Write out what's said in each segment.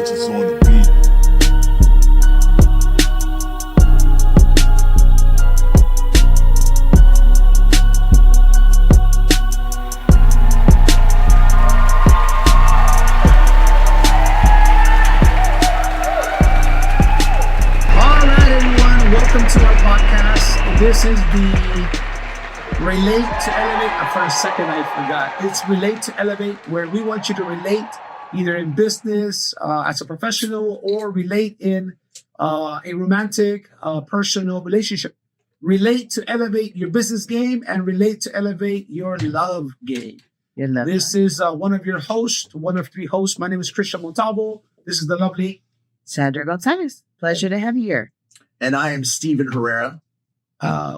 Just on the beat. Welcome to our podcast. This is the Relate to Elevate. For a second, I forgot. It's Relate to Elevate, where we want you to relate either in business, as a professional, or relate in a romantic, personal relationship. Relate to elevate your business game and relate to elevate your love game. This is one of your hosts, one of three hosts. My name is Cristian Montalvo. This is the lovely Sandra Gonzalez. Pleasure to have you here. And I am Steven Herrera.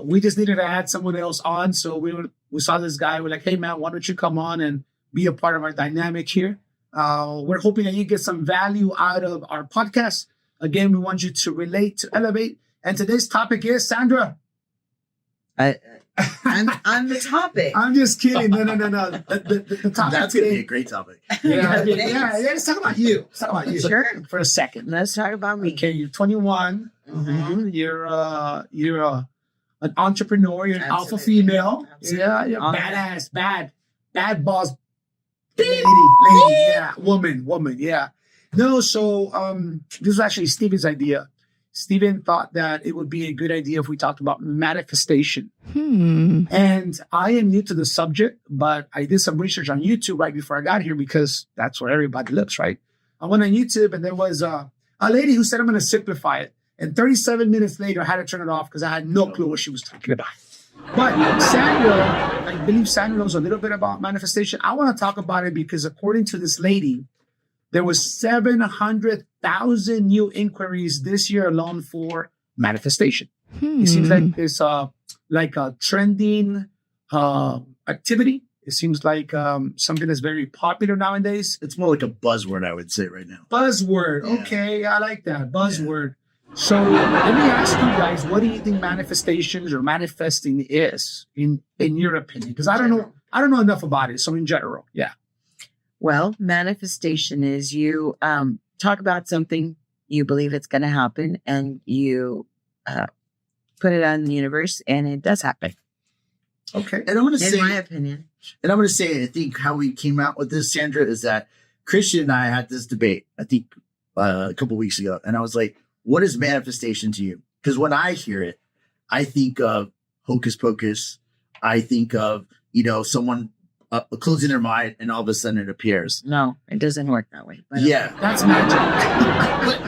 We just needed to add someone else on. So we saw this guy. We're like, hey, man, why don't you come on and be a part of our dynamic here? We're hoping that you get some value out of our podcast. Again, we want you to relate to elevate. And today's topic is, Sandra. I'm the topic. I'm just kidding. No. The topic That's going to be a great topip. Yeah. Let's talk about you. Let's talk about you. Sure. For a second. Let's talk about me. Okay, you're 21. Mm-hmm. You're an entrepreneur. You're an alpha female. Absolutely. Yeah, you're badass, bad boss, lady, yeah, woman, yeah. No, so this was actually Steven's idea. Steven thought that it would be a good idea if we talked about manifestation. And I am new to the subject, but I did some research on YouTube right before I got here because that's where everybody looks, right? I went on YouTube and there was a lady who said, I'm going to simplify it. And 37 minutes later, I had to turn it off because I had no clue what she was talking about. But Sandra, I believe Sandra knows a little bit about manifestation. I want to talk about it because according to this lady, there was 700,000 new inquiries this year alone for manifestation. It seems like it's like a trending activity. It seems like something that's very popular nowadays. It's more like a buzzword, I would say right now. Buzzword. Yeah. Okay, I like that. Buzzword. So let me ask you guys, what do you think manifestations or manifesting is in your opinion? Because I don't know enough about it. So in general, yeah. Well, manifestation is you talk about something, you believe it's going to happen, and you put it out in the universe, and it does happen. Okay. And I'm going to say, in my opinion. And I'm going to say, I think how we came out with this, Sandra, is that Cristian and I had this debate, I think a couple weeks ago. And I was like, what is manifestation to you? Because when I hear it, I think of hocus pocus. I think of, someone closing their mind and all of a sudden it appears. No, it doesn't work that way. But yeah. That's magic.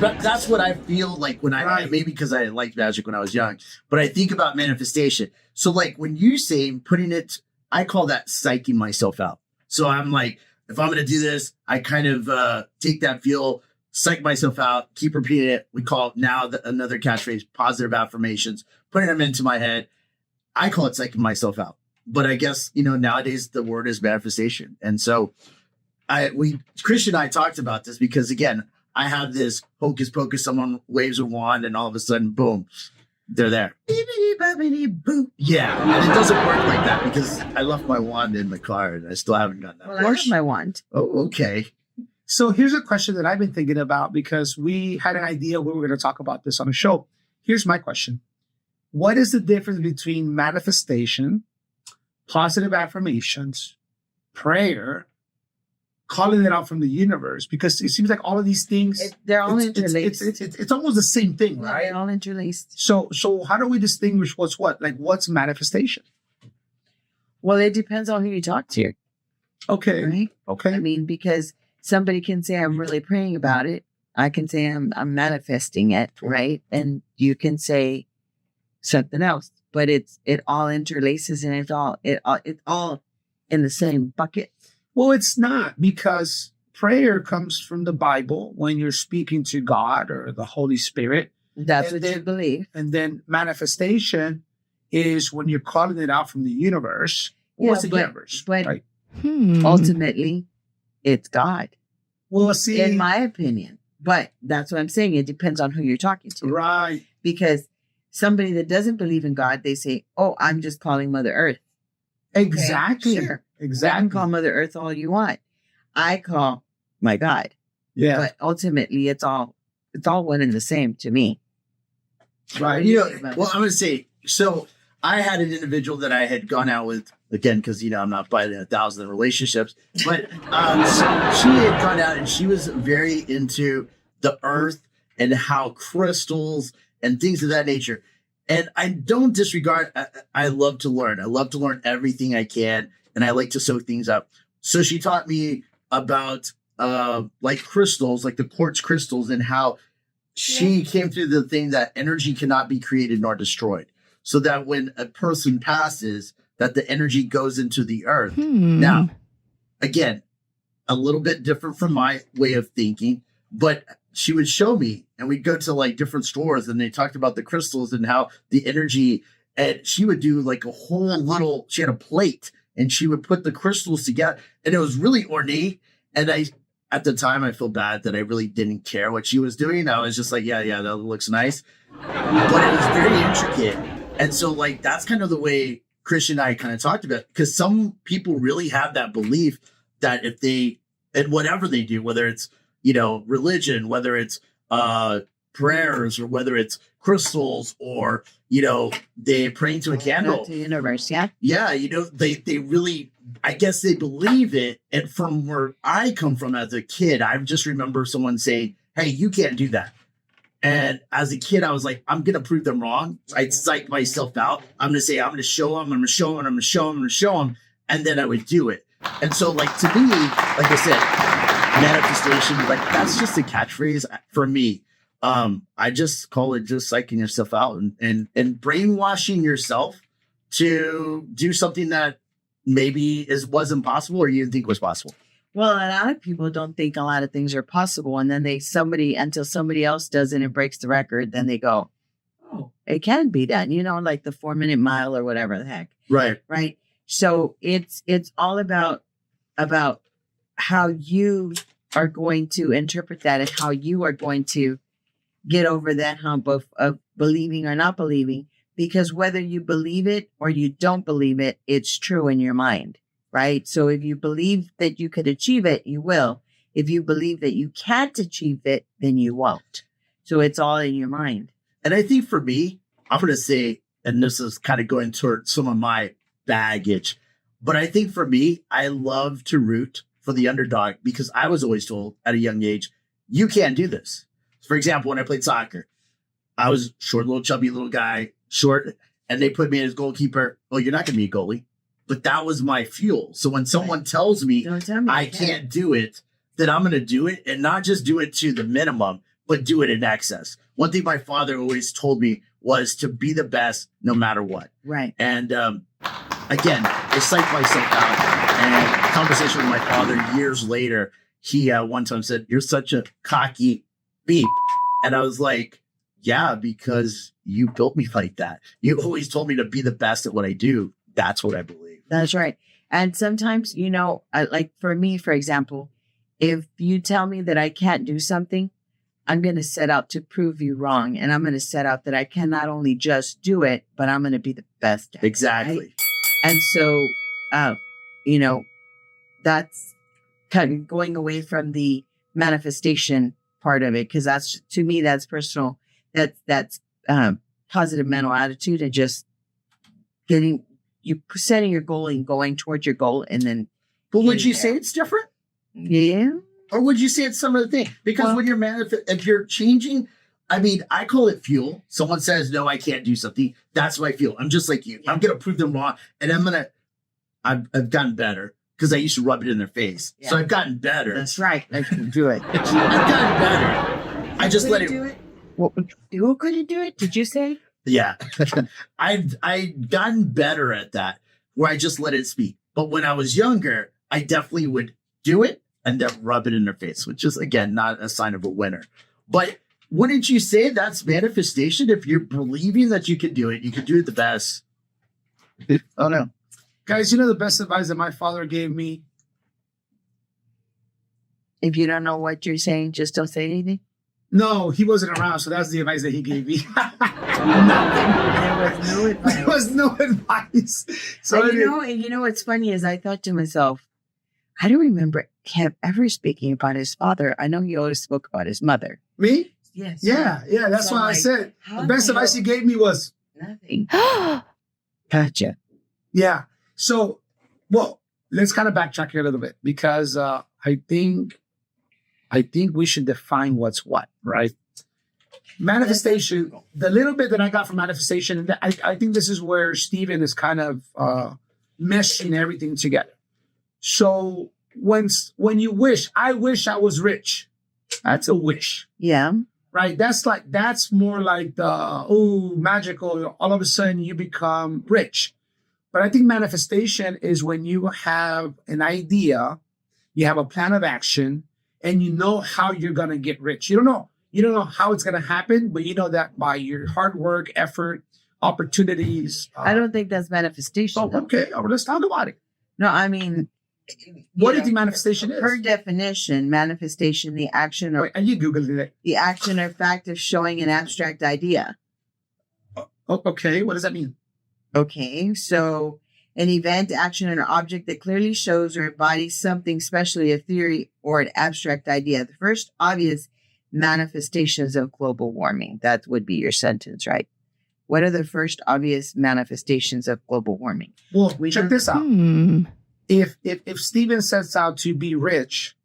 but that's what I feel like when maybe because I liked magic when I was young, but I think about manifestation. So like when you say putting it, I call that psyching myself out. So I'm like, if I'm going to do this, I kind of take that feel, psych myself out, keep repeating it. We call it now another catchphrase, positive affirmations, putting them into my head. I call it psyching myself out. But I guess, nowadays the word is manifestation. And so Cristian and I talked about this because, again, I have this hocus pocus, someone waves a wand and all of a sudden, boom, they're there. Boop. Yeah. And it doesn't work like that because I left my wand in the car and I still haven't gotten that. Well, I have my wand. Oh, okay. So here's a question that I've been thinking about because we had an idea we were going to talk about this on the show. Here's my question. What is the difference between manifestation, positive affirmations, prayer, calling it out from the universe? Because it seems like all of these things, They're all interlaced. It's almost the same thing, right? They're all interlaced. So how do we distinguish what's what? Like what's manifestation? Well, it depends on who you talk to. Okay. Right? Okay. I mean, because somebody can say, I'm really praying about it. I can say I'm manifesting it, right? And you can say something else, but it all interlaces and it's all in the same bucket. Well, it's not, because prayer comes from the Bible when you're speaking to God or the Holy Spirit. That's And what you then- believe. And then manifestation is when you're calling it out from the universe. Yeah, What's the but- universe? but- right? Ultimately, it's God, Well, see, in my opinion. But that's what I'm saying. It depends on who you're talking to. right. Because somebody that doesn't believe in God, they say, oh, I'm just calling Mother Earth. Exactly. Sure. You can Exactly. call Mother Earth all you want. I call my God. Yeah. But ultimately, it's all one and the same to me. Right. You know, well, I'm going to say, so I had an individual that I had gone out with, again, because, you know, I'm not fighting 1,000 relationships, but she had gone out and she was very into the earth and how crystals and things of that nature. And I don't disregard, I love to learn. I love to learn everything I can, and I like to soak things up. So she taught me about like crystals, like the quartz crystals, and how she came through the thing that energy cannot be created nor destroyed. So that when a person passes, that the energy goes into the earth. Now, again, a little bit different from my way of thinking, but she would show me, and we'd go to like different stores, and they talked about the crystals and how the energy, and she would do like a whole little, she had a plate, and she would put the crystals together, and it was really ornate. And at the time, I feel bad that I really didn't care what she was doing. I was just like, yeah, that looks nice. But it was very intricate. And so like, that's kind of the way Cristian and I kind of talked about, because some people really have that belief that if they, and whatever they do, whether it's, you know, religion, whether it's prayers, or whether it's crystals, or, you know, they praying to a candle. To the universe, yeah. Yeah, you know, they really, I guess they believe it. And from where I come from as a kid, I just remember someone saying, hey, you can't do that. And as a kid, I was like, I'm going to prove them wrong. I'd psych myself out. I'm going to say, I'm going to show them, I'm going to show them, I'm going to show them, I'm going to show them. And then I would do it. And so like, to me, like I said, manifestation, like that's just a catchphrase for me. I just call it just psyching yourself out and brainwashing yourself to do something that maybe wasn't possible, or you didn't think was possible. Well, a lot of people don't think a lot of things are possible, and then until somebody else does it and breaks the record, then they go, "Oh, it can be done." You know, like the 4-minute mile or whatever the heck. Right. So it's all about how you are going to interpret that, and how you are going to get over that hump of believing or not believing. Because whether you believe it or you don't believe it, it's true in your mind, right? So if you believe that you could achieve it, you will. If you believe that you can't achieve it, then you won't. So it's all in your mind. And I think for me, I'm going to say, and this is kind of going toward some of my baggage, but I think for me, I love to root for the underdog, because I was always told at a young age, you can't do this. For example, when I played soccer, I was short, little chubby little guy, short, and they put me as goalkeeper. Well, you're not going to be a goalie, but that was my fuel. So when someone tells me I can't do it, then I'm going to do it, and not just do it to the minimum, but do it in excess. One thing my father always told me was to be the best no matter what. Right. And again, I psyched myself out. And a conversation with my father years later, he one time said, "You're such a cocky beep." And I was like, yeah, because you built me like that. You always told me to be the best at what I do. That's what I believe. That's right. And sometimes, you know, like for me, for example, if you tell me that I can't do something, I'm going to set out to prove you wrong. And I'm going to set out that I can not only just do it, but I'm going to be the best at it. Exactly. Right? And so, you know, that's kind of going away from the manifestation part of it, because that's, to me, that's personal. That's positive mental attitude, and just setting your goal and going towards your goal, and then. But would you say it's different? Yeah. Or would you say it's some other thing? Because when you're if you're changing, I mean, I call it fuel. Someone says, no, I can't do something. That's my fuel. I'm just like you. I'm going to prove them wrong. And I've gotten better, because I used to rub it in their face. Yeah. So I've gotten better. That's right. I can do it. I've gotten better. I just let it. Do it. Who couldn't do it? Did you say? Yeah. I've gotten better at that, where I just let it speak. But when I was younger, I definitely would do it and then rub it in their face, which is, again, not a sign of a winner. But wouldn't you say that's manifestation? If you're believing that you can do it, you can do it the best. Oh, no. Guys, you know the best advice that my father gave me? If you don't know what you're saying, just don't say anything. No, he wasn't around, so that's the advice that he gave me. There was no advice. There was no advice. So and you know what's funny is I thought to myself, I don't remember him ever speaking about his father. I know he always spoke about his mother. Me? Yes. Yeah. That's So, why I like, said how the best the advice hell- he gave me was, Nothing. Gotcha. yeah. So, well, let's kind of backtrack here a little bit because I think we should define what's what, right? Manifestation, the little bit that I got from manifestation, and I think this is where Stephen is kind of meshing everything together. So when you wish, I wish I was rich. That's a wish, Yeah. right? That's more like the magical. All of a sudden you become rich. But I think manifestation is when you have an idea, you have a plan of action, and you know how you're gonna get rich. You don't know how it's gonna happen, but you know that by your hard work, effort, opportunities. I don't think that's manifestation. Oh, okay. Oh, let's talk about it. No, I mean, What do you think manifestation is? per definition, manifestation, the action or Wait, and you Googled it. the action or fact of showing an abstract idea. Oh, okay. What does that mean? Okay, so an event, action, or object that clearly shows or embodies something, especially a theory or an abstract idea. The first obvious manifestations of global warming. That would be your sentence, right? What are the first obvious manifestations of global warming? Well, We check don't- this out. If Steven sets out to be rich,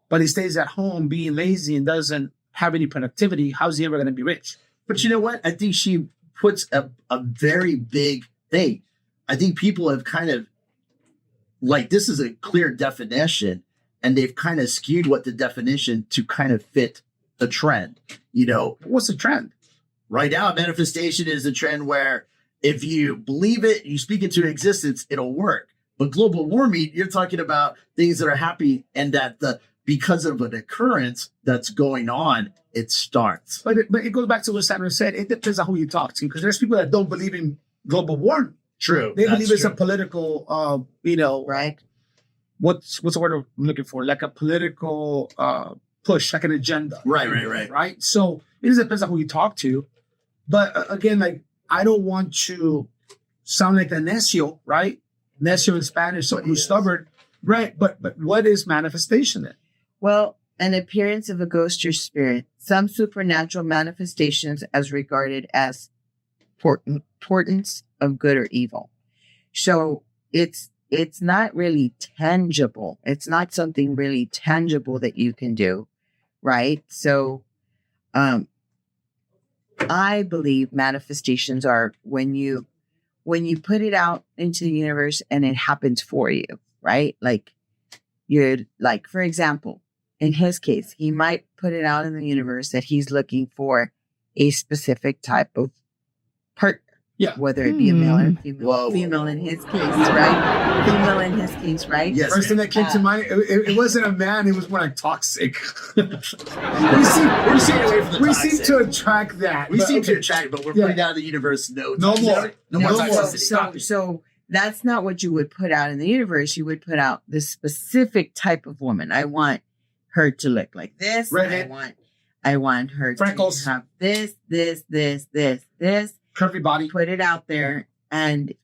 but he stays at home being lazy and doesn't have any productivity, how's he ever going to be rich? But you know what? I think she puts a very big thing. I think people have kind of, like, this is a clear definition, and they've kind of skewed what the definition to kind of fit the trend. You know, What's the trend? right now, manifestation is a trend where if you believe it, you speak it to existence, it'll work. But global warming, you're talking about things that are happening and that because of an occurrence that's going on, it starts. But it goes back to what Sandra said. It depends on who you talk to, because there's people that don't believe in global warming. True. They That's believe it's a true. political, Right? what's the word I'm looking for? Like a political push, like an agenda. Right. Right. So it just depends on who you talk to. But again, like, I don't want to sound like a necio, right? Necio in Spanish, so who's stubborn, right? But what is manifestation then? Well, an appearance of a ghost or spirit, some supernatural manifestations as regarded as portents of good or evil. So it's not really tangible. It's not something really tangible that you can do, right? So I believe manifestations are when you put it out into the universe and it happens for you, right? Like for example, in his case, he might put it out in the universe that he's looking for a specific type of partner. Yeah. Whether it be a male or female. Whoa. Female in his case, right? Female in his case, right? Yes. First thing that came to mind, it wasn't a man, it was more like toxic. we We're staying away from the seem toxic. to attract that. We but seem to okay. attract, but we're Yeah. putting out of the universe no No toxicity. more. No more No more. toxicity. Stop it. So that's not what you would put out in the universe. You would put out this specific type of woman. I want her to look like this. Redhead. I want her Freckles. to have this. Curvy body. Put it out there, and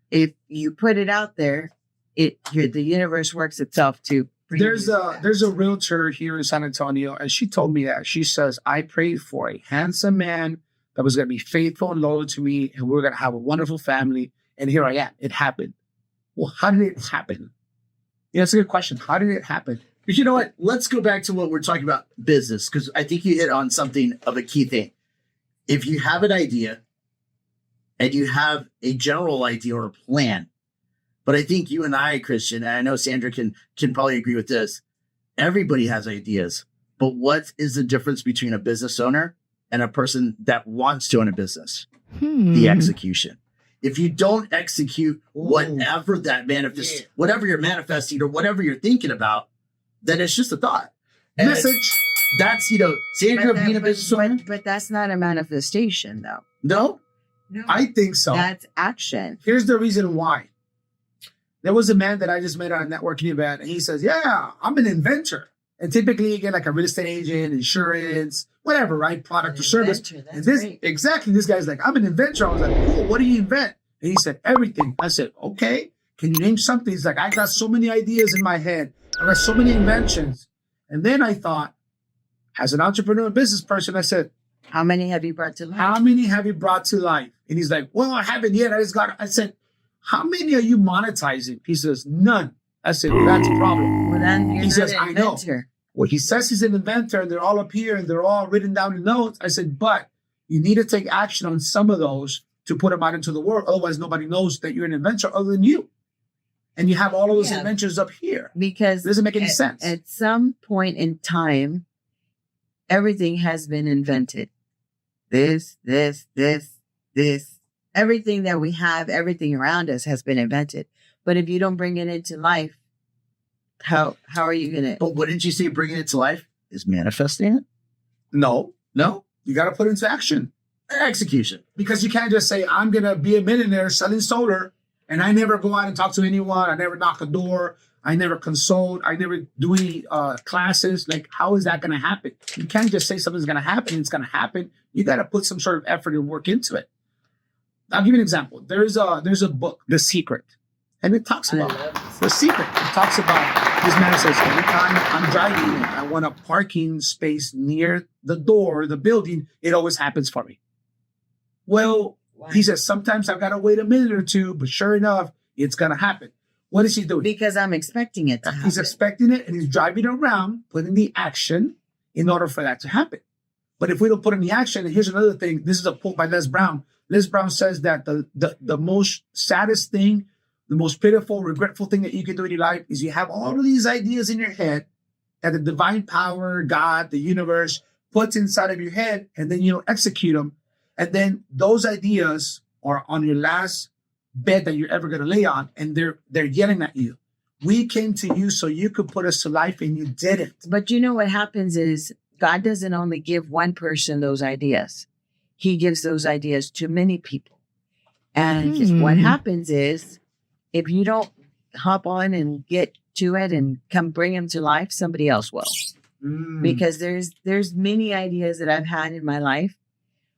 if you put it out there, the universe works itself to. bring There's you a realtor here in San Antonio, and she told me that. She says, I prayed for a handsome man that was going to be faithful and loyal to me, and we are going to have a wonderful family. And here I am. It happened. Well, how did it happen? Yeah, that's a good question. How did it happen? But you know what? Let's go back to what we're talking about, business, because I think you hit on something of a key thing. If you have an idea and you have a general idea or a plan, but I think you and I, Cristian, and I know Sandra can probably agree with this, everybody has ideas. But what is the difference between a business owner and a person that wants to own a business? The execution. If you don't execute whatever that whatever you're manifesting or whatever you're thinking about, then it's just a thought. And Message. that's, Sandra being a business owner. But that's not a manifestation, though. No? No, I think so. that's action. Here's the reason why. There was a man that I just met at a networking event, and he says, yeah, I'm an inventor. And typically you get like a real estate agent, insurance, whatever, right? Product or service. Inventor, And that's great. exactly, this guy's like, I'm an inventor. I was like, cool, what do you invent? And he said, everything. I said, okay. can you name something? He's like, I got so many ideas in my head. I got so many inventions. And then I thought, as an entrepreneur and business person, I said, How many have you brought to life? how many have you brought to life? And he's like, well, I haven't yet. I said, how many are you monetizing? He says, none. I said, well, that's a problem. Well, then you're He not says, an I know. inventor. Well, he says he's an inventor and they're all up here and they're all written down in notes. I said, but you need to take action on some of those to put them out into the world. Otherwise, nobody knows that you're an inventor other than you. And you have all of those Yeah. inventions up here. Because It doesn't make any sense. At some point in time, everything has been invented. This. Everything that we have, everything around us has been invented. But if you don't bring it into life, how are you going to? But wouldn't you say bringing it to life is manifesting it? No, No? you got to put it into action. Execution. Because you can't just say, I'm going to be a millionaire selling solar. And I never go out and talk to anyone. I never knock a door. I never consult. I never do any classes. Like, how is that going to happen? You can't just say something's going to happen. It's going to happen. You got to put some sort of effort and work into it. I'll give you an example. There's a book, The Secret. And it talks about The Secret. It talks about, this man says, every time I'm driving and I want a parking space near the door, the building, it always happens for me. Well, he says, sometimes I've got to wait a minute or two, but sure enough, it's going to happen. What is he doing? Because I'm expecting it to happen. He's expecting it and he's driving around, putting the action in order for that to happen. But if we don't put in the action, and here's another thing, this is a quote by Les Brown. Les Brown says that the most saddest thing, the most pitiful, regretful thing that you can do in your life is you have all of these ideas in your head that the divine power, God, the universe puts inside of your head, and then you don't execute them. And then those ideas are on your last bed that you're ever going to lay on, and they're yelling at you. We came to you so you could put us to life, and you didn't. But you know what happens is God doesn't only give one person those ideas. He gives those ideas to many people. And what happens is if you don't hop on and get to it and come bring them to life, somebody else will. Because there's many ideas that I've had in my life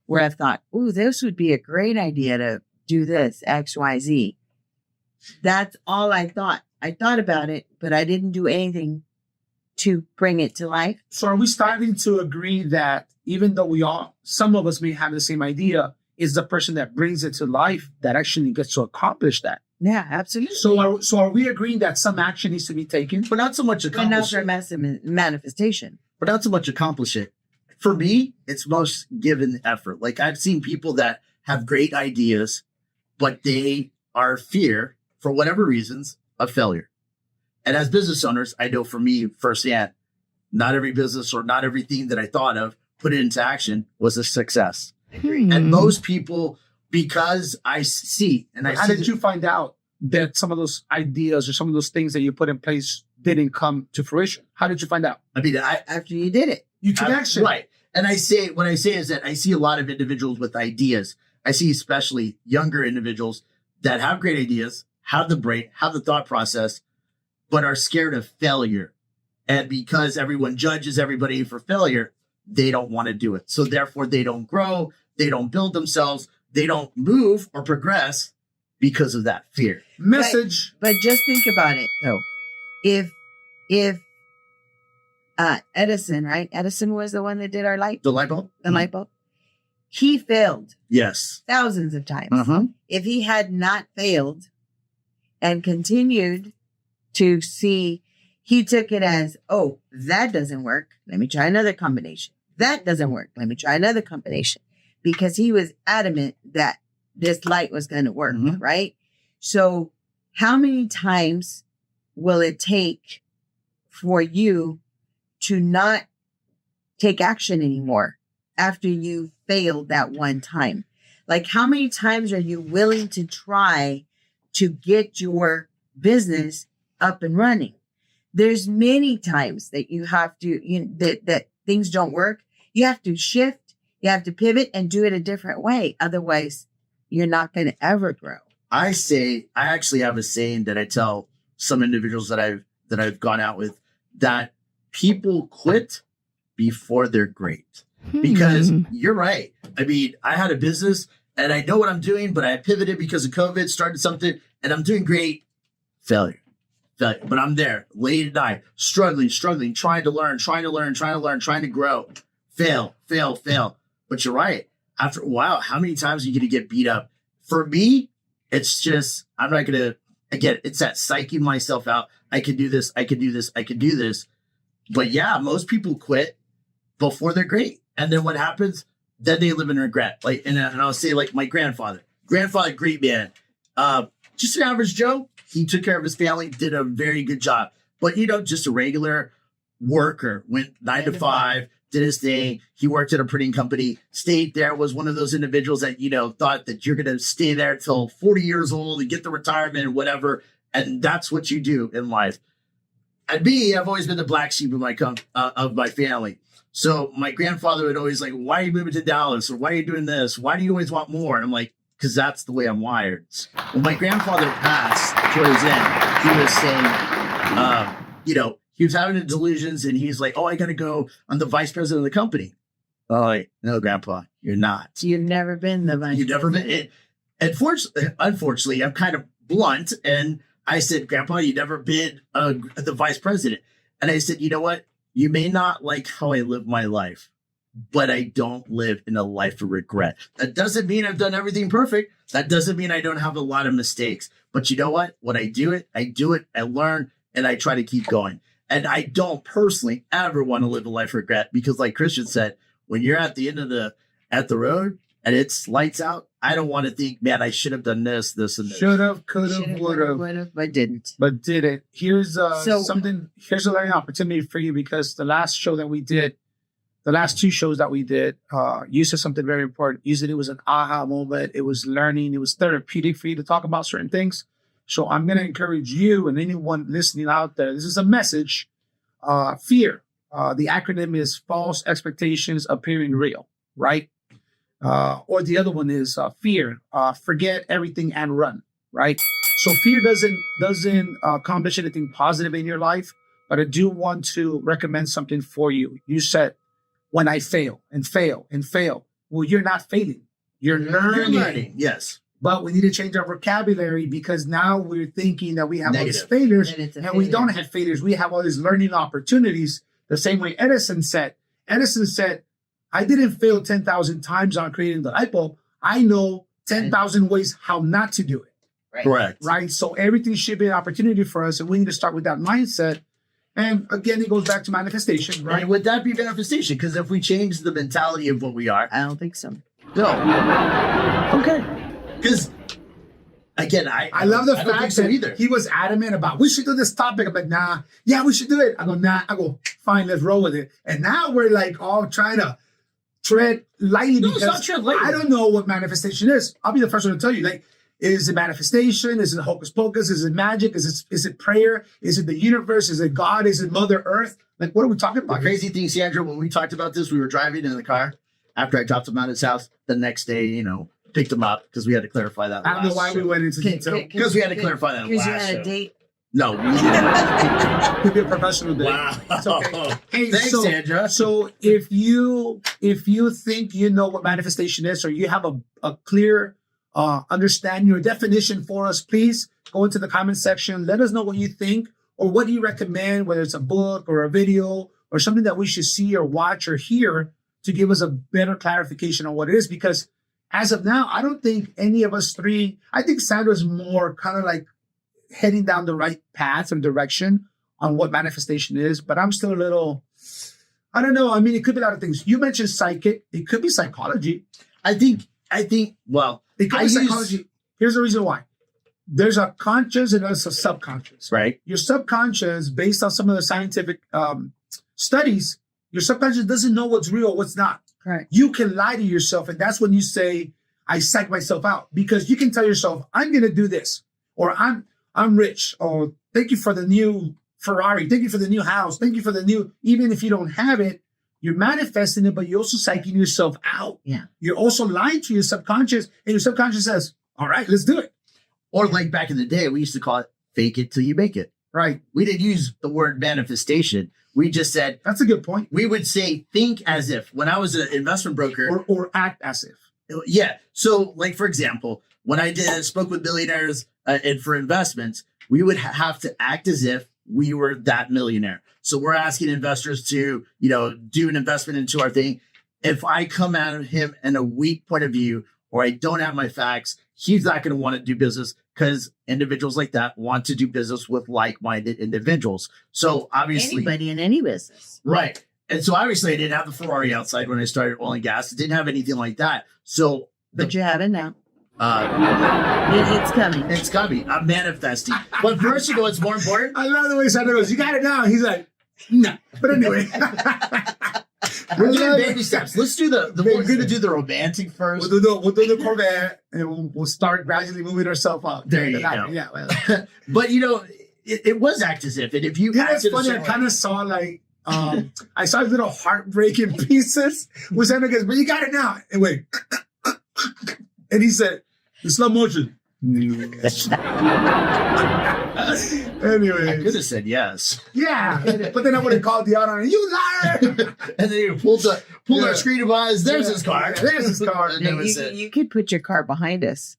where I've thought, ooh, this would be a great idea to do this, X, Y, Z. That's all I thought. I thought about it, but I didn't do anything to bring it to life. So are we starting to agree that even though some of us may have the same idea, is the person that brings it to life that actually gets to accomplish that? Yeah, absolutely. So are we agreeing that some action needs to be taken? But not so much But not accomplish for it. massive manifestation. But not so much accomplish it. For me, it's most given effort. Like I've seen people that have great ideas, but they are fear, for whatever reasons, of failure. And as business owners, I know for me firsthand, not every business or not everything that I thought of, put it into action, was a success. And most people, because I see, and I How see did you find out that some of those ideas or some of those things that you put in place didn't come to fruition? How did you find out? I mean, After you did it. You took action. Right. And what I say is that I see a lot of individuals with ideas. I see especially younger individuals that have great ideas, have the brain, have the thought process, but are scared of failure. And because everyone judges everybody for failure, they don't want to do it. So therefore they don't grow, they don't build themselves, they don't move or progress because of that fear. Message. But just think about it though. If Edison, right? Edison was the one that did our light, The light bulb? the light bulb. He failed Yes. thousands of times. Uh-huh. If he had not failed and continued to see, he took it as, oh, that doesn't work. Let me try another combination. That doesn't work. Let me try another combination. Because he was adamant that this light was going to work, right? So how many times will it take for you to not take action anymore after you failed that one time? Like, how many times are you willing to try to get your business up and running? There's many times that you have to, that things don't work. You have to shift, you have to pivot and do it a different way. Otherwise, you're not going to ever grow. I actually have a saying that I tell some individuals that I've gone out with, that people quit before they're great. Because you're right. I mean, I had a business and I know what I'm doing, but I pivoted because of COVID, started something, and I'm doing great failure. But I'm there late at night, struggling, trying to learn, trying to grow, fail. But you're right. After a while, how many times are you going to get beat up? For me, it's just, I'm not going to, again, it's that psyching myself out. I can do this. But yeah, most people quit before they're great. And then what happens? Then they live in regret. Like, and I'll say like my grandfather, great man. Just an average Joe. He took care of his family, did a very good job. But, just a regular worker, went 9 to 5, did his thing. He worked at a printing company, stayed there, was one of those individuals that, thought that you're going to stay there until 40 years old and get the retirement and whatever. And that's what you do in life. And me, I've always been the black sheep of my family. So my grandfather would always like, why are you moving to Dallas? Or why are you doing this? Why do you always want more? And I'm like, because that's the way I'm wired. When my grandfather passed towards the end, he was saying, he was having the delusions and he's like, oh, I got to go. I'm the vice president of the company. Oh, no, Grandpa, you're not. You've never been the vice You've never been. Unfortunately, I'm kind of blunt. And I said, Grandpa, you never been the vice president. And I said, you know what? You may not like how I live my life, but I don't live in a life of regret. That doesn't mean I've done everything perfect. That doesn't mean I don't have a lot of mistakes. But you know what? When I do it, I learn, and I try to keep going. And I don't personally ever want to live a life of regret because like Cristian said, when you're at the end of the road and it's lights out, I don't want to think, man, I should have done this, and this. Should have, could have, would have. But didn't. But didn't. Here's here's a learning opportunity for you because the last show that we did, the last 2 shows that we did, you said something very important. You said it was an aha moment. It was learning. It was therapeutic for you to talk about certain things. So I'm going to encourage you and anyone listening out there. This is a message. Fear. The acronym is false expectations appearing real, right? Or the other one is fear. Forget everything and run, right? So fear doesn't accomplish anything positive in your life, but I do want to recommend something for you. You said, when I fail. Well, you're not failing. You're learning. Yes. But we need to change our vocabulary because now we're thinking that we have all these Negative. failures And we don't have failures. We have all these learning opportunities. The same way Edison said, I didn't fail 10,000 times on creating the light bulb. I know 10,000 ways how not to do it. Right. Correct. Right. So everything should be an opportunity for us. And we need to start with that mindset. And again, it goes back to manifestation, right? And would that be manifestation? Because if we change the mentality of what we are, I don't think so. no. Okay. Because again, I love the I don't think fact so that either. he was adamant about we should do this topic. I'm like, nah, yeah, we should do it. I go, nah. I go, fine, let's roll with it. And now we're like all trying to tread lightly No, it's because not tread lightly. I don't know what manifestation is. I'll be the first one to tell you. Like, is it manifestation? Is it hocus pocus? Is it magic? Is it prayer? Is it the universe? Is it God? Is it Mother Earth? Like, what are we talking The about? crazy thing, Sandra, when we talked about this, we were driving in the car after I dropped him out at his house. The next day, picked him up because we had to clarify that. I don't know why we went into detail. Because we had to clarify that Because you last had a show. date. No, we didn't. Could be a professional day. Wow. It's okay. Hey, Thanks, Sandra. So if you think you know what manifestation is, or you have a clear understanding or definition for us, please go into the comment section. Let us know what you think or what you recommend, whether it's a book or a video or something that we should see or watch or hear to give us a better clarification on what it is. Because as of now, I don't think any of us three, I think Sandra's more kind of like heading down the right path or direction on what manifestation is, but I'm still a little, I don't know. I mean, it could be a lot of things. You mentioned psychic. It could be psychology. I think, well, It could I be use- psychology. Here's the reason why. There's a conscious and there's a subconscious. right? Your subconscious, based on some of the scientific studies, your subconscious doesn't know what's real, what's not. Correct. You can lie to yourself. And that's when you say, I psych myself out, because you can tell yourself, I'm going to do this, or I'm rich, or thank you for the new Ferrari. Thank you for the new house. Thank you for the new, even if you don't have it, you're manifesting it, but you're also psyching yourself out. Yeah. You're also lying to your subconscious, and your subconscious says, all right, let's do it. Or like back in the day, we used to call it fake it till you make it. Right. We didn't use the word manifestation. We just said, That's a good point. we would say, think as if. When I was an investment broker, Or act as if. yeah. So like, for example, when I spoke with billionaires and for investments, we would have to act as if we were that millionaire. So we're asking investors to, do an investment into our thing. If I come at him in a weak point of view, or I don't have my facts, he's not going to want to do business, because individuals like that want to do business with like-minded individuals. So obviously, anybody in any business. Right. And so obviously I didn't have the Ferrari outside when I started oil and gas. It didn't have anything like that. So But you have it now. It's coming. It's coming. I'm manifesting. But first, what's more important? I love the way Sandra goes, you got it now. He's like, no. But anyway. We're doing baby steps. Let's do we're going to do the romantic first. We'll do the Corvette, and we'll start gradually moving ourselves up. There you go. Yeah. Well. But, it was act as if. And if you it's funny, I kind of saw like, I saw little heartbreaking pieces with Sandra goes, but you got it now. And wait. And he said, in slow motion. Anyway. I could have said yes. Yeah. But then I would have called the auto, you liar. And then you pulled our screen of eyes. There's his car. There's his car. You could put your car behind us.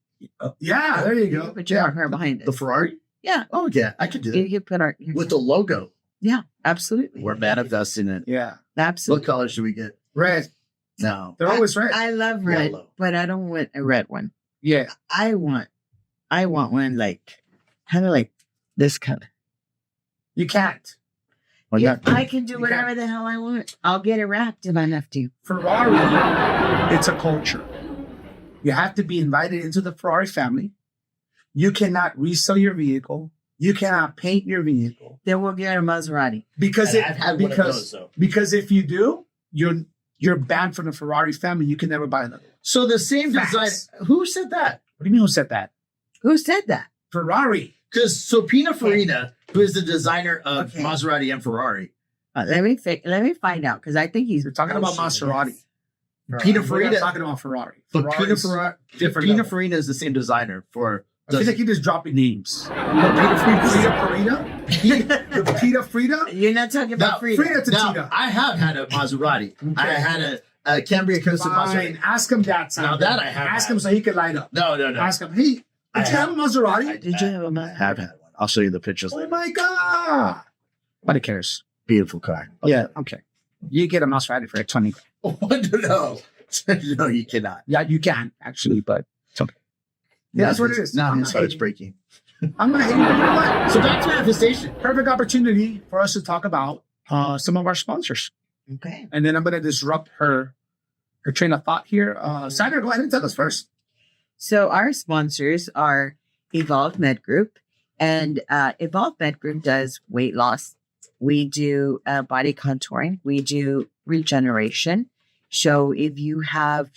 Yeah, there you go. Put your car behind us. The Ferrari? Yeah. Oh, yeah. I could do that. You could put with the logo. Yeah, absolutely. We're manifesting it. Yeah. Absolutely. What color should we get? Red. No. They're always red. I love red, Yellow. but I don't want a red one. Yeah. I want one like kind of like this color. You can't. Well, Yeah, not- I can do whatever the hell I want. I'll get it wrapped if I have to. Ferrari, it's a culture. You have to be invited into the Ferrari family. You cannot resell your vehicle. You cannot paint your vehicle. Then we'll get a Maserati. Because And I've had one of those, though. because if you do, you're banned from the Ferrari family. You can never buy another. So the same Facts. design. Who said that? What do you mean who said that? Who said that? Ferrari. Because Pina Farina, who is the designer of Okay. Maserati and Ferrari, Let me find out, because I think he's You're talking about Maserati. Pina We're not Farina. talking about Ferrari. But Pina Ferrari's Farina, different Pina level. Farina is the same designer for. I feel like you're just dropping names. No, Pina Farina. The Pita Frida? You're not talking about Now, Frida. Frida Now, Tita. I have had a Maserati. I Okay. had a Cambria Costa Fine. Maserati. Ask him that time. Now that I have Ask had. him so he can light up. No. Ask him, hey, I did you have a Maserati? Did you have a I Maserati? have had one. I'll show you the pictures Oh later. my God. Nobody cares. Beautiful car. Yeah, okay. You get a Maserati for like 20. No. No, you cannot. Yeah, you can actually, but it's okay. Yeah, that's what it is. Now I'm his not heart's hating. breaking. I'm not hating, but you know what? So back to manifestation. Perfect opportunity for us to talk about some of our sponsors. Okay. And then I'm going to disrupt her train of thought here. Sandra, go ahead and tell us first. So our sponsors are Evolve Med Group, and Evolve Med Group does weight loss. We do body contouring. We do regeneration. So if you have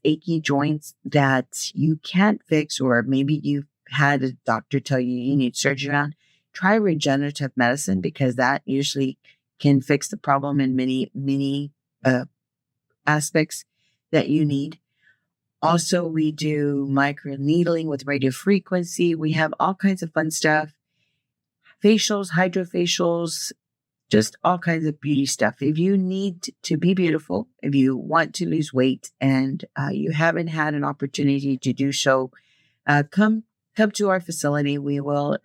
achy joints that you can't fix, or maybe you've had a doctor tell you need surgery on, try regenerative medicine, because that usually can fix the problem in many aspects that you need. Also, we do microneedling with radio frequency. We have all kinds of fun stuff. Facials, hydrofacials, just all kinds of beauty stuff. If you need to be beautiful, if you want to lose weight and you haven't had an opportunity to do so, come to our facility. We will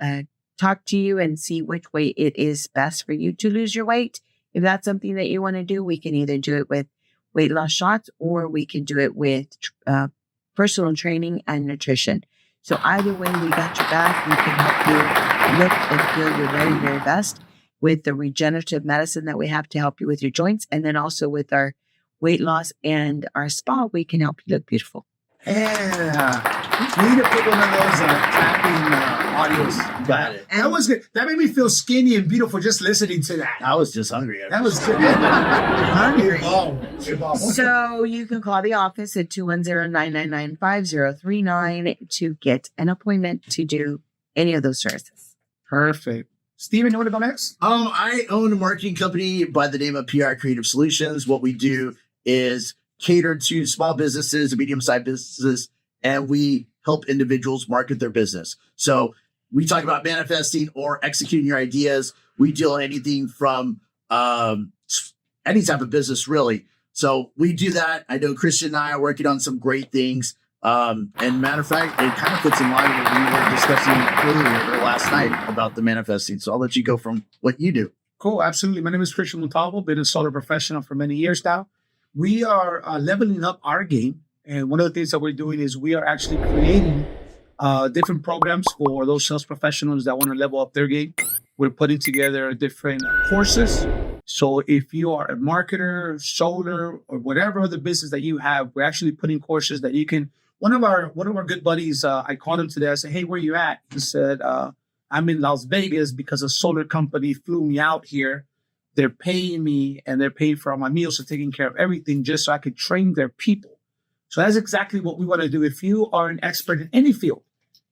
talk to you and see which way it is best for you to lose your weight. If that's something that you want to do, we can either do it with weight loss shots, or we can do it with personal training and nutrition. So either way, we got your back. We can help you look and feel your very, very best with the regenerative medicine that we have to help you with your joints. And then also with our weight loss and our spa, we can help you look beautiful. Yeah. We need to put one of those clapping audios. Got it. That was good. That made me feel skinny and beautiful just listening to that. I was just hungry. That was good. Hungry. Evolve. So you can call the office at 210-999-5039 to get an appointment to do any of those services. Perfect. Steven, you want to go next? I own a marketing company by the name of PR Creative Solutions. What we do is cater to small businesses and medium-sized businesses, and we help individuals market their business. So we talk about manifesting or executing your ideas. We deal in anything from any type of business, really. So we do that. I know Cristian and I are working on some great things And matter of fact, it kind of fits in line with what we were discussing earlier last night about the manifesting. So I'll let you go from what you do. Cool, absolutely. My name is Cristian Montalvo, been a solar professional for many years now. We are leveling up our game. And one of the things that we're doing is we are actually creating different programs for those sales professionals that want to level up their game. We're putting together different courses. So if you are a marketer, solar, or whatever other business that you have, we're actually putting courses that you can. One of our good buddies, I called him today. I said, "Hey, where you at?" He said, "I'm in Las Vegas because a solar company flew me out here. They're paying me and they're paying for all my meals, so taking care of everything just so I could train their people." So that's exactly what we want to do. If you are an expert in any field,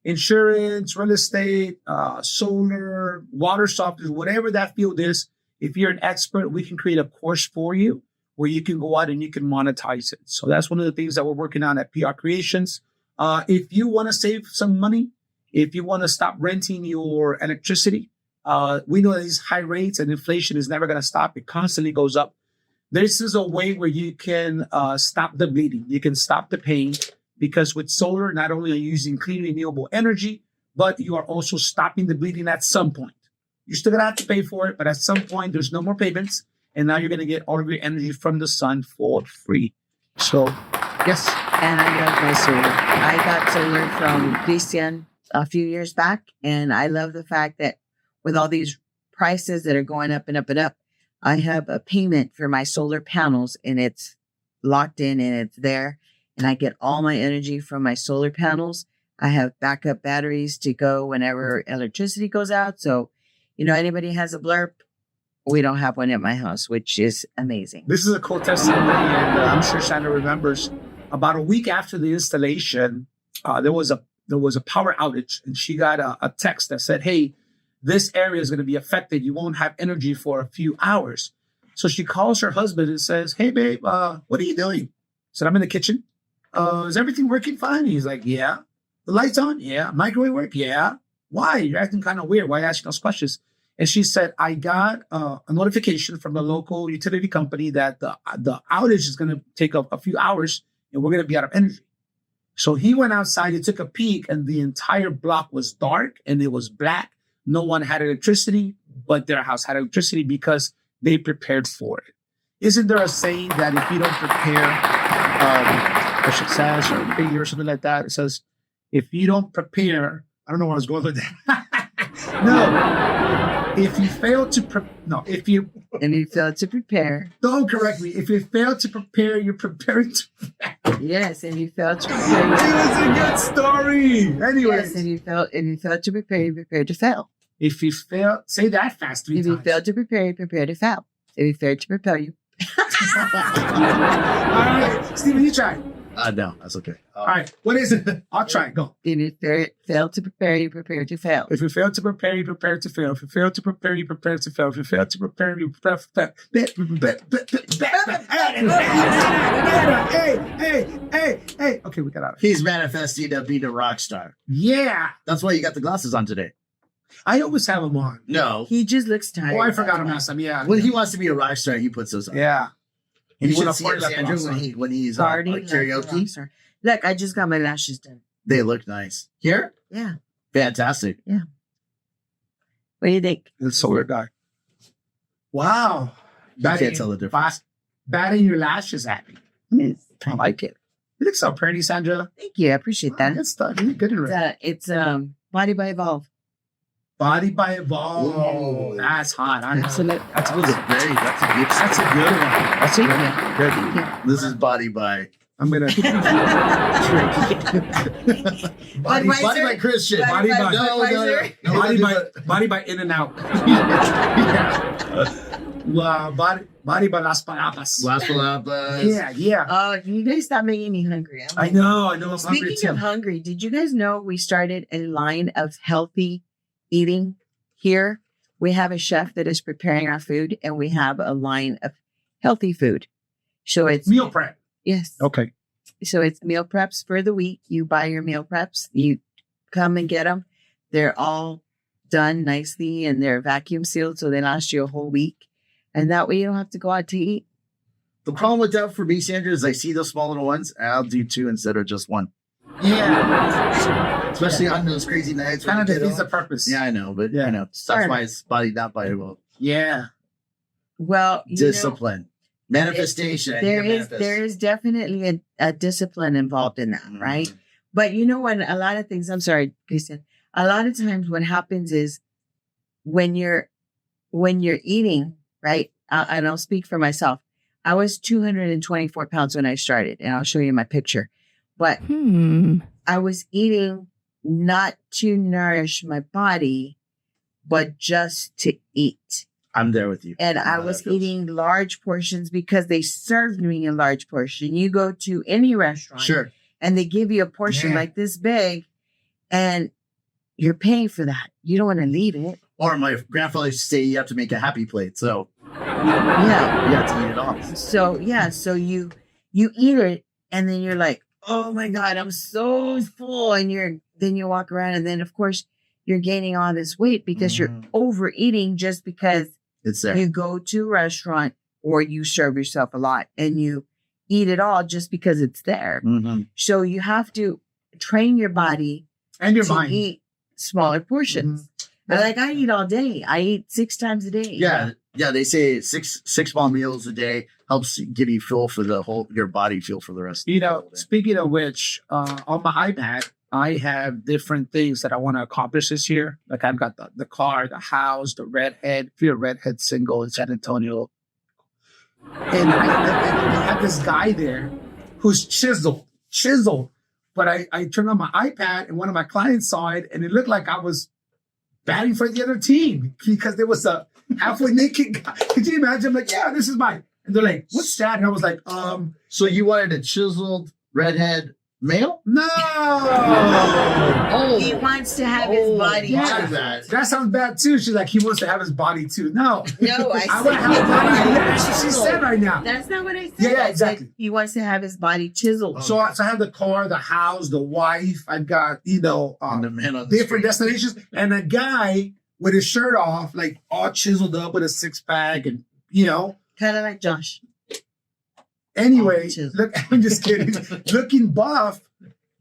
insurance, real estate, solar, water softeners, whatever that field is, if you're an expert, we can create a course for you where you can go out and you can monetize it. So that's one of the things that we're working on at PR Creations. If you want to save some money, if you want to stop renting your electricity, we know that these high rates and inflation is never going to stop. It constantly goes up. This is a way where you can stop the bleeding. You can stop the pain, because with solar, not only are you using clean renewable energy, but you are also stopping the bleeding at some point. You're still going to have to pay for it, but at some point, there's no more payments. And now you're going to get all of your energy from the sun for free. So, yes. And I love my solar. I got solar from Cristian a few years back. And I love the fact that with all these prices that are going up and up and up, I have a payment for my solar panels, and it's locked in and it's there. And I get all my energy from my solar panels. I have backup batteries to go whenever electricity goes out. So, anybody has a blurb, we don't have one at my house, which is amazing. This is a cool testimony, and I'm sure Sandra remembers. About a week after the installation, there was a power outage, and she got a text that said, "Hey, this area is going to be affected. You won't have energy for a few hours." So she calls her husband and says, "Hey, babe, what are you doing?" I said, "I'm in the kitchen." "Is everything working fine?" He's like, "Yeah." "The lights on?" "Yeah." "Microwave work?" "Yeah." "Why? You're acting kind of weird. Why are you asking those questions?" And she said, "I got a notification from the local utility company that the outage is going to take a few hours and we're going to be out of energy." So he went outside, he took a peek, and the entire block was dark and it was black. No one had electricity, but their house had electricity because they prepared for it. Isn't there a saying that if you don't prepare for success or failure or something like that, it says, if you don't prepare, I don't know where I was going with that. No, if you fail to, if you... And you fail to prepare. Don't correct me. If you fail to prepare, you're preparing to fail. Yes, and you fail to prepare. It was a good story. Anyway. Yes, and you fail to prepare, you prepare to fail. If you fail, say that fast 3 times. If you fail to prepare, you prepare to fail. If you fail to prepare, you... All right, Steven, you try. No, that's okay. All right, what is it? I'll try. Go. If you fail to prepare, you prepare to fail. If you fail to prepare, you prepare to fail. If you fail to prepare, you prepare to fail. If you fail to prepare, you prepare to fail. Hey. Okay, we got out of it. He's manifesting to be the rock star. Yeah. That's why you got the glasses on today. I always have them on. No. He just looks tired. Oh, I forgot him last time. Yeah. When he wants to be a rock star, he puts those on. Yeah. And you should see him, Sandra, when he's on karaoke. Look, I just got my lashes done. They look nice. Here? Yeah. Fantastic. Yeah. What do you think? The solar guy. Wow. I can't tell the difference. Batting your lashes at me. I like it. You look so pretty, Sandra. Thank you. I appreciate that. Good stuff. You're good in it. It's Body by Evolve. Body by Evolve. Oh, that's hot. That's a good one. That's a good one. That's it. Good. This is Body by. I'm gonna. body by Cristian. Body by In and Out. Body by Las Palabras. Las Palabras. Yeah. Oh, you guys stop making me hungry. I know. I'm hungry too. Speaking of hungry, did you guys know we started a line of healthy eating here? We have a chef that is preparing our food, and we have a line of healthy food. So it's meal prep. Yes. Okay. So it's meal preps for the week. You buy your meal preps. You come and get them. They're all done nicely and they're vacuum sealed, so they last you a whole week. And that way you don't have to go out to eat. The problem with that for me, Sandra, is I see those small little ones, and I'll do 2 instead of just 1. Yeah. Especially on those crazy nights. Kind of when you defeats get the purpose. yeah, I know, but Yeah. I know. That's why it's body not body well. Yeah. Well, Discipline. Manifestation. there is definitely a discipline involved in that, right? Mm-hmm. But when a lot of things, I'm sorry, Cristian, a lot of times what happens is when you're eating, right? And I'll speak for myself. I was 224 pounds when I started, and I'll show you my picture. But I was eating not to nourish my body, but just to eat. I'm there with you. And I was eating large portions because they served me a large portion. You go to any restaurant, Sure. and they give you a portion like this big, and you're paying for that. You don't want to leave it. Or my grandfather used to say you have to make a happy plate. So Yeah. you have to eat it all. So you eat it, and then you're like, oh my God, I'm so full. And then you walk around, and then of course you're gaining all this weight because you're overeating just because It's there. you go to a restaurant or you serve yourself a lot and you eat it all just because it's there. Mm-hmm. So you have to train your body And your to mind. eat smaller portions. I eat all day. I eat 6 times a day. Yeah. Yeah. They say six small meals a day helps give you fuel for your body fuel for the rest. Speaking of which, on my iPad, I have different things that I want to accomplish this year. Like I've got the car, the house, the redhead. If you're a redhead single in San Antonio. And I have this guy there who's chiseled. But I turned on my iPad and one of my clients saw it and it looked like I was batting for the other team because there was a halfway naked guy. Could you imagine? I'm like, yeah, this is mine. And they're like, what's that? And I was like, So you wanted a chiseled redhead male? no. Oh, He wants to have his body. yeah. That sounds bad too. She's like, he wants to have his body too. No. No, I I want to have his body. Yeah, that's what she said right now. That's not what I said. Yeah, I said exactly. he wants to have his body chiseled. So I have the car, the house, the wife. I've got, and the man on the different screen. destinations. And a guy with his shirt off, like all chiseled up with a 6-pack and, Kind of like Josh. Anyway, chiseled. look, I'm just kidding. Looking buff,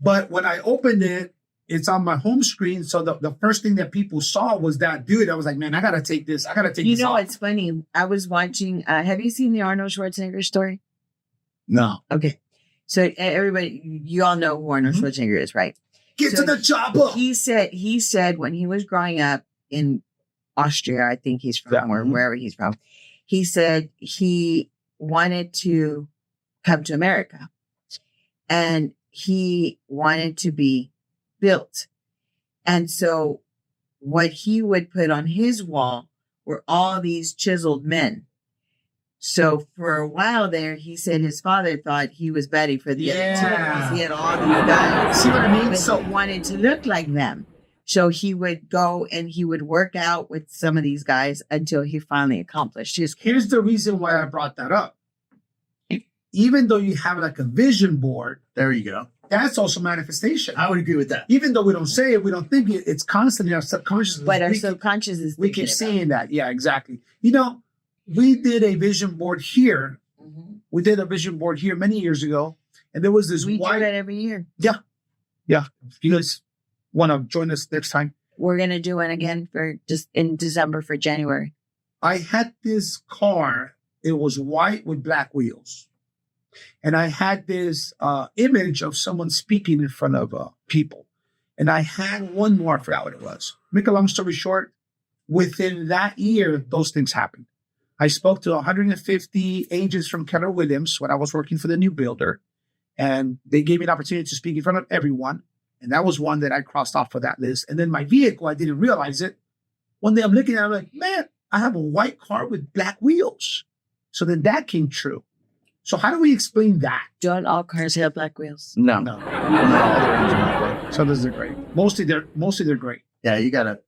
but when I opened it, it's on my home screen. So the first thing that people saw was that dude. I was like, man, I gotta take this. I gotta take this off. It's funny. I was watching. Have you seen the Arnold Schwarzenegger story? No. Okay. So everybody, you all know who Arnold Schwarzenegger is, right? Get So to the chopper. He said when he was growing up in Austria, I think he's from, or wherever he's from, he said he wanted to come to America and he wanted to be built. And so what he would put on his wall were all these chiseled men. So for a while there, he said his father thought he was batting for the other team because he had all these guys. See what I mean? But So he wanted to look like them. So he would go and he would work out with some of these guys until he finally accomplished his. here's the reason why I brought that up. Even though you have like a vision board, There you go. that's also manifestation. I would agree with that. Even though we don't say it, we don't think it, it's constantly in our subconscious. But our subconscious is. we keep thinking seeing that. Yeah, exactly. We did a vision board here. about it. Mhm. We did a vision board here many years ago. And there was this We do white. that every year. Yeah. If you guys want to join us next time. We're going to do one again for just in December for January. I had this car. It was white with black wheels. And I had this image of someone speaking in front of people. And I had one more, I forgot what it was. Make a long story short, within that year, those things happened. I spoke to 150 agents from Keller Williams when I was working for the new builder. And they gave me an opportunity to speak in front of everyone. And that was one that I crossed off of that list. And then my vehicle, I didn't realize it. One day I'm looking at it, I'm like, man, I have a white car with black wheels. So then that came true. So how do we explain that? Don't all cars have black wheels? No. No. All the rims are not black. So those are great. Mostly they're great. Yeah, you gotta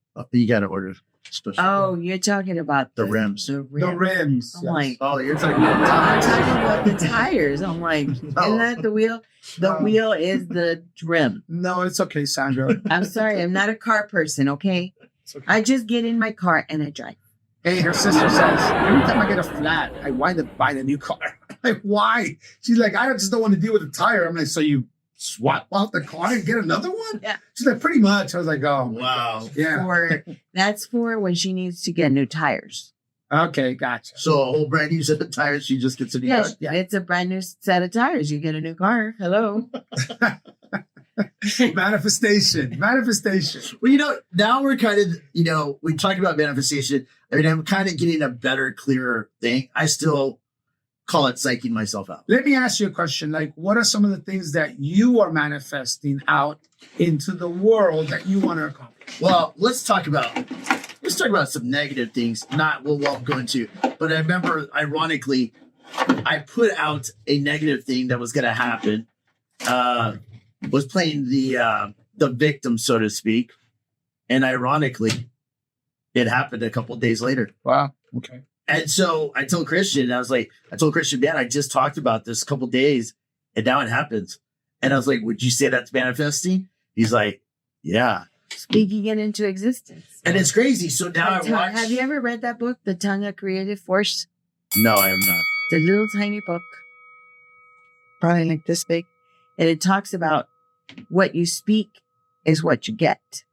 order special. Oh, you're talking about The rims. The rims. The rims. I'm yes. like, Oh, you're talking I'm about talking about the tires. I'm like, isn't that the wheel? The No. wheel is the trim. No, it's okay, Sandra. I'm sorry, I'm not a car person, okay? It's okay. I just get in my car and I drive. Hey, her sister says, every time I get a flat, I wind up buying a new car. Like, why? She's like, I just don't want to deal with the tire. I'm like, so you swap out the car and get another one? Yeah. She's like, pretty much. I was like, oh, Wow. yeah. That's for when she needs to get new tires. Okay, gotcha. So a whole brand new set of tires, she just gets a new car. Yeah, it's a brand new set of tires. You get a new car. Hello. Manifestation. Well, now we're kind of, we talk about manifestation. I mean, I'm kind of getting a better, clearer thing. I still call it psyching myself out. Let me ask you a question. Like, what are some of the things that you are manifesting out into the world that you want to accomplish? Well, let's talk about some negative things. Not what we'll go into, but I remember, ironically, I put out a negative thing that was going to happen. Was playing the victim, so to speak, and ironically, it happened a couple of days later. Wow. Okay. And so I told Cristian, man, I just talked about this a couple of days, and now it happens. And I was like, would you say that's manifesting? He's like, yeah. Speaking it into existence. And it's crazy. So now I watch. Have you ever read that book, The Tongue of Creative Force? No, I have not. It's a little tiny book, probably like this big. And it talks about what you speak is what you get.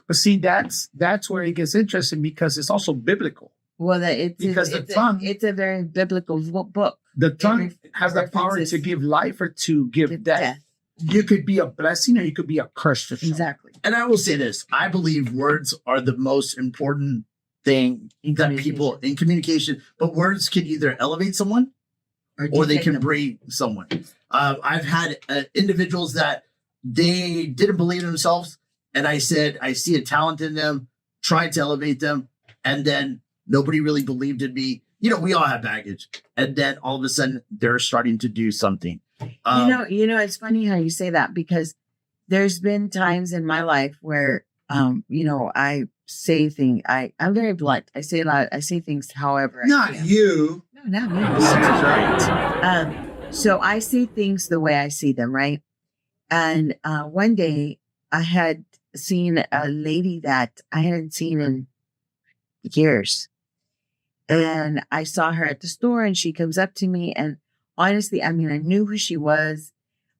But see, that's where it gets interesting because it's also biblical. Well, it's a very biblical book. The tongue has the power to give life or to give death. You could be a blessing or you could be a curse to someone. Exactly. And I will say this. I believe words are the most important thing that people in communication, but words can either elevate someone or they can bring someone. I've had individuals that they didn't believe in themselves. And I said, I see a talent in them, tried to elevate them. And then nobody really believed in me. We all have baggage. And then all of a sudden they're starting to do something. It's funny how you say that because there's been times in my life where, I say things. I'm very blunt. I say a lot. I say things however. Not you. No, not me. That's right. So I see things the way I see them, right? And one day I had seen a lady that I hadn't seen in years. And I saw her at the store and she comes up to me. And honestly, I knew who she was.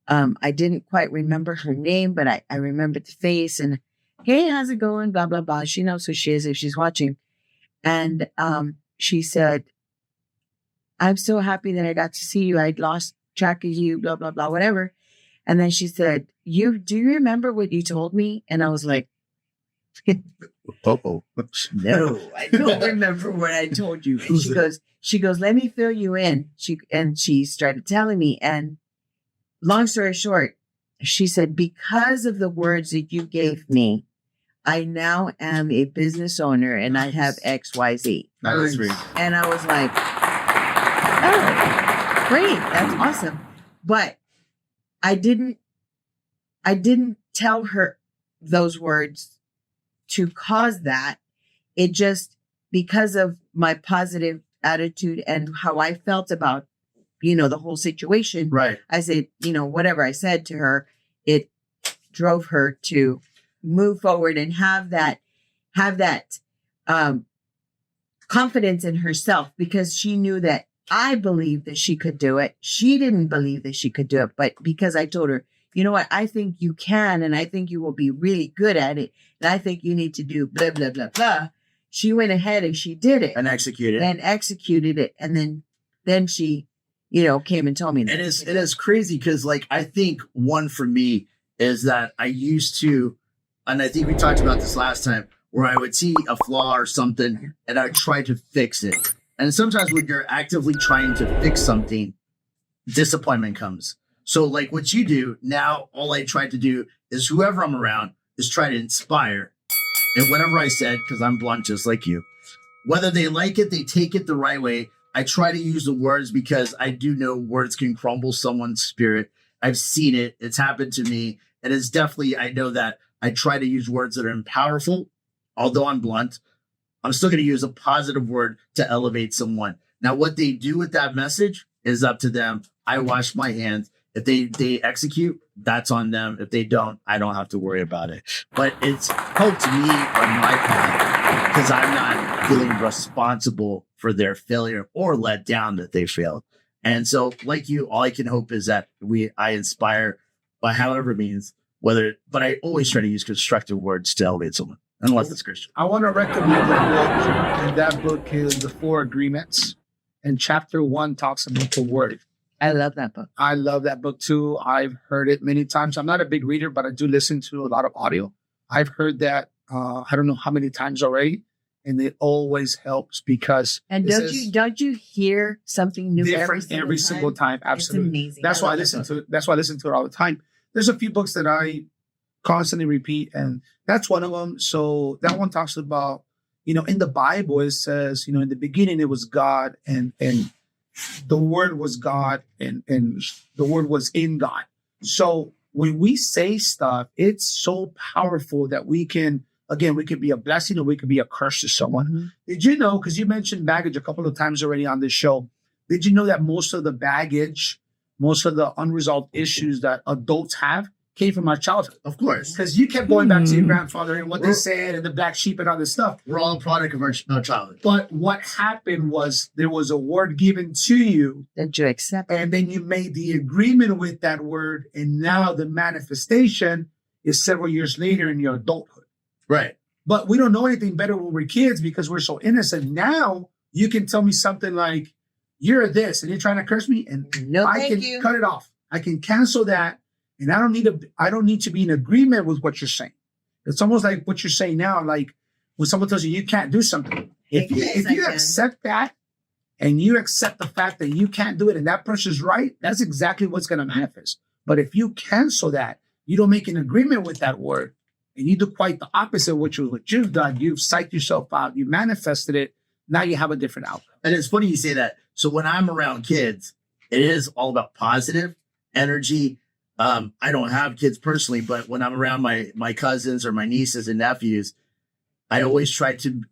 I didn't quite remember her name, but I remembered the face and, hey, how's it going? Blah, blah, blah. She knows who she is if she's watching. And she said, I'm so happy that I got to see you. I'd lost track of you, blah, blah, blah, whatever. And then she said, do you remember what you told me? And I was like, no, I don't remember what I told you. And she goes, let me fill you in. She started telling me. And long story short, she said, because of the words that you gave me, I now am a business owner and I have XYZ. That's great. And I was like, oh, great. That's awesome. But I didn't tell her those words to cause that. It just, because of my positive attitude and how I felt about, the whole situation. Right. I said, whatever I said to her, it drove her to move forward and have that confidence in herself because she knew that I believed that she could do it. She didn't believe that she could do it, but because I told her, you know what, I think you can, and I think you will be really good at it, and I think you need to do blah, blah, blah, blah. She went ahead and she did it. And executed it. And then she, came and told me that. And it is crazy because, I think one for me is that I used to, and I think we talked about this last time, where I would see a flaw or something and I would try to fix it. And sometimes when you're actively trying to fix something, disappointment comes. So what you do now, all I try to do is whoever I'm around is try to inspire. And whatever I said, because I'm blunt just like you, whether they like it, they take it the right way. I try to use the words because I do know words can crumble someone's spirit. I've seen it. It's happened to me. And it's definitely, I know that I try to use words that are powerful. Although I'm blunt, I'm still going to use a positive word to elevate someone. Now, what they do with that message is up to them. I wash my hands. If they execute, that's on them. If they don't, I don't have to worry about it. But it's helped me on my path because I'm not feeling responsible for their failure or let down that they failed. And so, like you, all I can hope is that I inspire by however means, but I always try to use constructive words to elevate someone, unless it's Christian. I want to recommend a book, and that book is The Four Agreements. And chapter 1 talks about the word. I love that book. I love that book too. I've heard it many times. I'm not a big reader, but I do listen to a lot of audio. I've heard that I don't know how many times already, and it always helps because And don't you hear something new different every single time? Absolutely. It's amazing. That's why I listen to it. That's why I listen to it all the time. There's a few books that I constantly repeat, and that's one of them. So that one talks about, in the Bible, it says, in the beginning it was God, and the word was God, and the word was in God. So when we say stuff, it's so powerful that we can be a blessing or we could be a curse to someone. Mm-hmm. Did you know, because you mentioned baggage a couple of times already on this show, did you know that most of the baggage, most of the unresolved issues that adults have came from our childhood? Of course. Because you kept going back to your grandfather and what they said and the black sheep and all this stuff. We're all a product of our childhood. But what happened was there was a word given to you, That you accept. and then you made the agreement with that word, and now the manifestation is several years later in your adulthood. Right. But we don't know anything better when we're kids because we're so innocent. Now you can tell me something like, "You're this," and you're trying to curse me, and No, I thank can you. cut it off. I can cancel that, and I don't need to be in agreement with what you're saying. It's almost like what you're saying now, like when someone tells you can't do something. If you accept that, and you accept the fact that you can't do it, and that person's right, that's exactly what's going to manifest. But if you cancel that, you don't make an agreement with that word, and you do quite the opposite of what you've done. You've psyched yourself out. You manifested it. Now you have a different outcome. And it's funny you say that. So when I'm around kids, it is all about positive energy. I don't have kids personally, but when I'm around my cousins or my nieces and nephews, I always try to,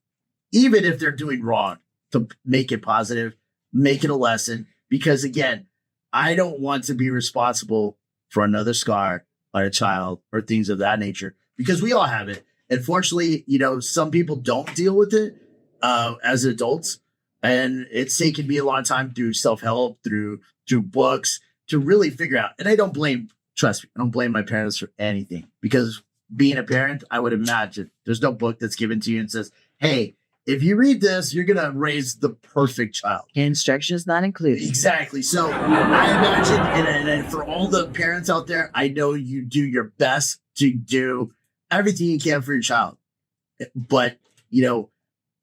even if they're doing wrong, to make it positive, make it a lesson. Because again, I don't want to be responsible for another scar on a child or things of that nature, because we all have it. And fortunately, some people don't deal with it as adults. And it's taken me a long time through self-help, through books to really figure out. And trust me, I don't blame my parents for anything, because being a parent, I would imagine there's no book that's given to you and says, "Hey, if you read this, you're going to raise the perfect child." Instructions not included. Exactly. So I imagine, and for all the parents out there, I know you do your best to do everything you can for your child. But,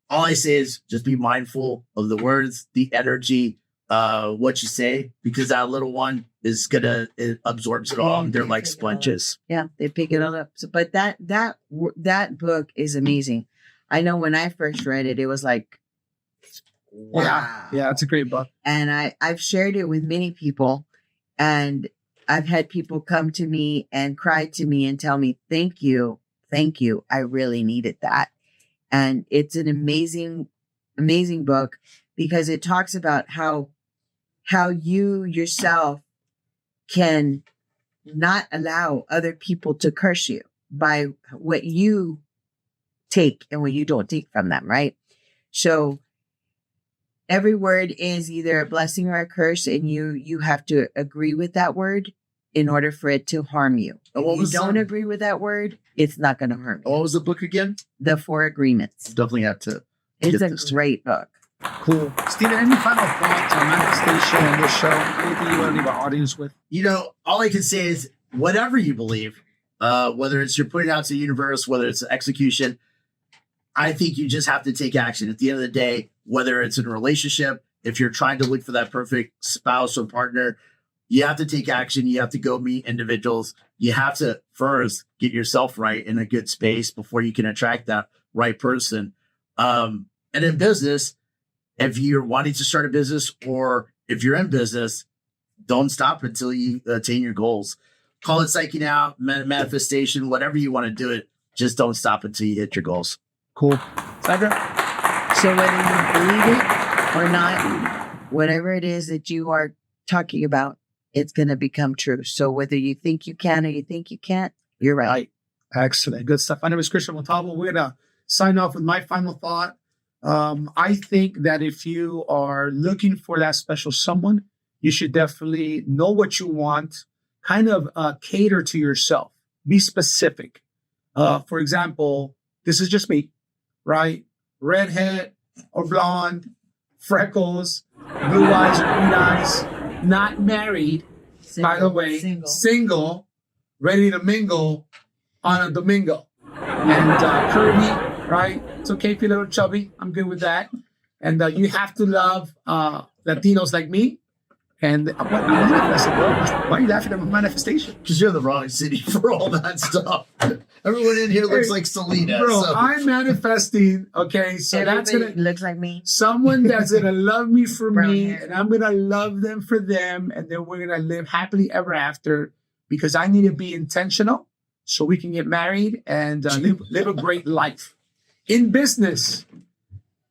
all I say is just be mindful of the words, the energy, what you say, because that little one is it absorbs it all. They're like sponges. Yeah, they pick it all up. So, but that book is amazing. I know when I first read it, it was like, wow. Yeah, it's a great book. And I've shared it with many people, and I've had people come to me and cry to me and tell me, thank you. I really needed that. And it's an amazing, amazing book, because it talks about how you yourself can not allow other people to curse you by what you take and what you don't take from them, right? So every word is either a blessing or a curse, and you have to agree with that word in order for it to harm you. If you don't agree with that word, it's not going to harm you. What was the book again? The Four Agreements. Definitely have to. It's a great book. Cool. Steven, any final thoughts on manifestation and this show? Anything you want to leave our audience with? All I can say is whatever you believe, whether it's you're putting out to the universe, whether it's execution, I think you just have to take action. At the end of the day, whether it's in a relationship, if you're trying to look for that perfect spouse or partner, you have to take action. You have to go meet individuals. You have to first get yourself right in a good space before you can attract that right person. And in business, if you're wanting to start a business or if you're in business, don't stop until you attain your goals. Call it psyching out, manifestation, whatever you want to do it. Just don't stop until you hit your goals. Cool. Sandra? So whether you believe it or not, whatever it is that you are talking about, it's going to become true. So whether you think you can or you think you can't, you're right. Excellent. Good stuff. My name is Cristian Montalvo. We're going to sign off with my final thought. I think that if you are looking for that special someone, you should definitely know what you want, kind of cater to yourself. Be specific. For example, this is just me, right? Redhead or blonde, freckles, blue eyes or green eyes, not married, by the way, single, ready to mingle on a domingo. And curvy, right? It's okay if you're a little chubby. I'm good with that. And you have to love Latinos like me. And I'm manifesting, bro. Why are you laughing at my manifestation? Because you're in the wrong city for all that stuff. Everyone in here looks like Selena. Bro, so. I'm manifesting, okay? So that's Everybody going to... looks like me. Someone that's going to love me for Brown me, hair. and I'm going to love them for them, and then we're going to live happily ever after, because I need to be intentional so we can get married and live a great life. In business,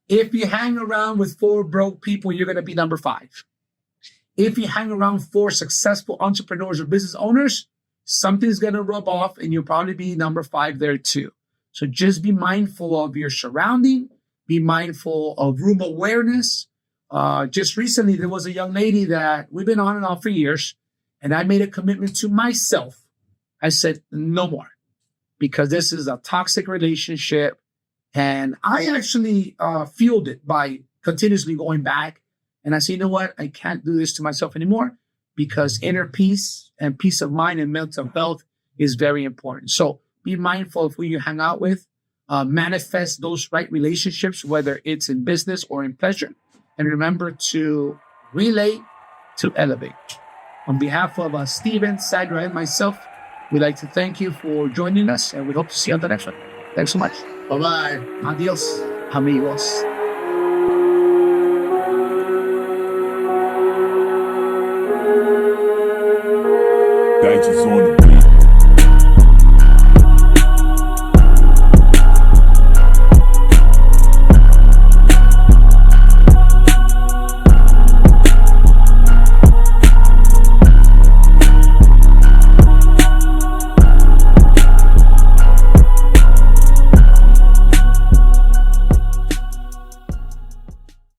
if you hang around with 4 broke people, you're going to be number 5. If you hang around 4 successful entrepreneurs or business owners, something's going to rub off and you'll probably be number 5 there too. So just be mindful of your surrounding, be mindful of room awareness. Just recently, there was a young lady that we've been on and off for years, and I made a commitment to myself. I said, no more, because this is a toxic relationship. And I actually fueled it by continuously going back. And I said, you know what? I can't do this to myself anymore, because inner peace and peace of mind and mental health is very important. So be mindful of who you hang out with. Manifest those right relationships, whether it's in business or in pleasure. And remember to relate to elevate. On behalf of Steven, Sandra, and myself, we'd like to thank you for joining us, and we hope to see you on the next one. Thanks so much. Bye-bye. Adios, amigos. Digits on the